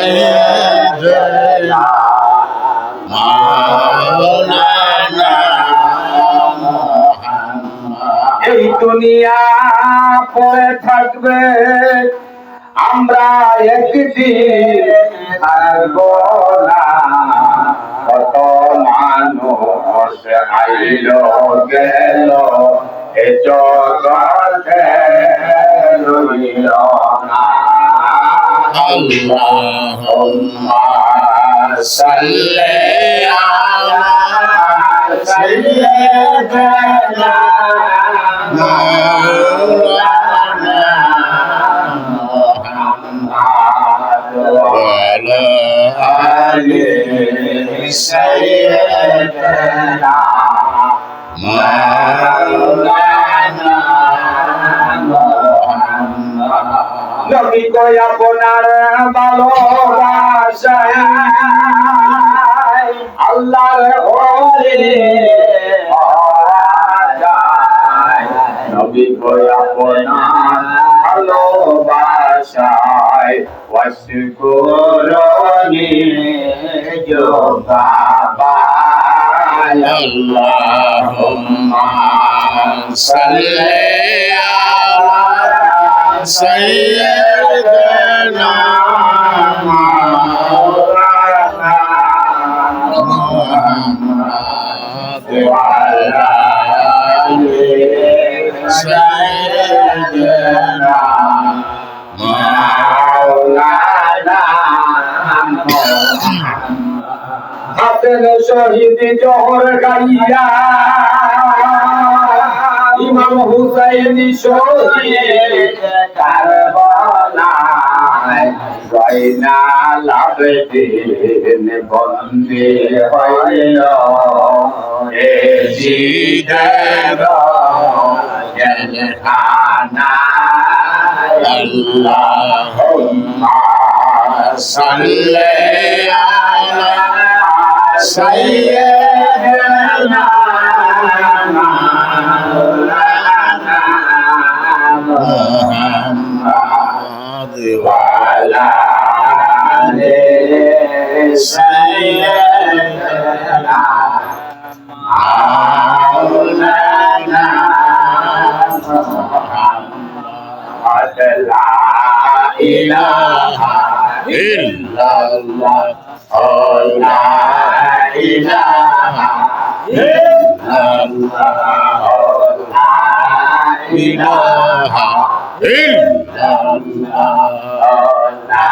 سيدنا مولانا এই দুনিয়া পড়ে থাকবে, আমরা একদিন থাকবো না। কত মানুষ আইল গেল, এ জগতে রইল না। আল্লাহুম্মা সাল্লি আলা সাইয়্যিদিনা مولانا محمد وعلى آل سيدنا مولانا محمد নবী গো আপনার ভালোবাসায় আল্লাহর ঘরে নবী গো আপনার ভালোবাসায় ওয়াসকুরনি জোগাবায় اللهم صل على سيدنا مولانا محمد وعلى آل سيدنا مولانا হাতের শহীদ জোহর গাইয়া ইমাম হুসাইন শহীদ কারবালায় জয়নাল আবেদিন বন্দী হইল এ জিদের জেলখানায়। اللهم صل على سيدنا مولانا محمد وعلى آل سيدنا مولانا محمد লা ইলাহা ইল্লাল্লাহ লা ইলাহা ইল্লাল্লাহ লা ইলাহা ইল্লাল্লাহ লা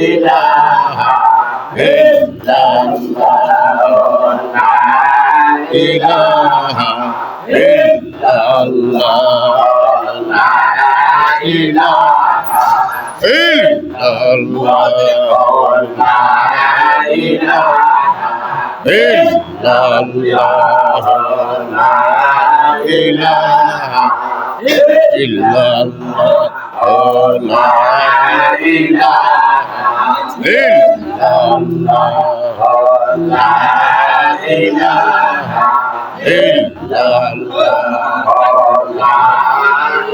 ইলাহা ইল্লাল্লাহ লা ইলাহা ইল্লাল্লাহ লা ইলাহা ইল্লাল্লাহ লা ইলাহা ইল্লাল্লাহ লা ইলাহা ইল্লাল্লাহ লা ইলাহা ইল্লাল্লাহ লা ইলাহা ইল্লাল্লাহ লা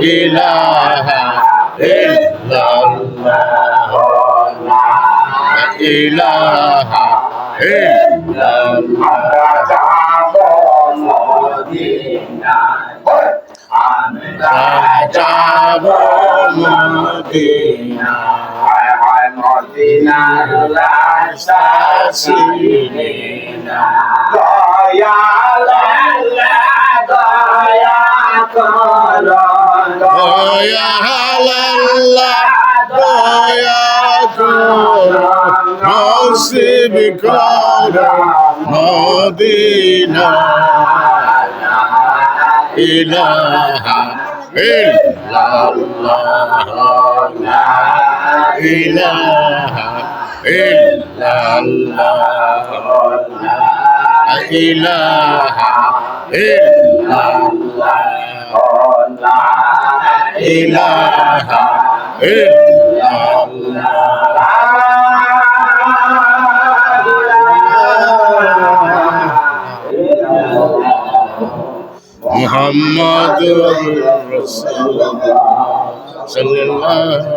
ইলাহা ইল্লাল্লাহ লা ইলাহা ইল্লাল্লাহ আমরা যাব মদিনায় হায় মদিনার রাশিনে দয়াল আল্লাহ দয়া করো দয়া আল্লাহ দয়া করো নসিব করো মদিনা ইলাহা ইল্লাল্লাহ লা ইলাহা ইল্লাল্লাহ লা ইলাহা ইল্লাল্লাহ লা ইলাহা মুহাম্মাদুর রাসূলুল্লাহ সাল্লাল্লাহু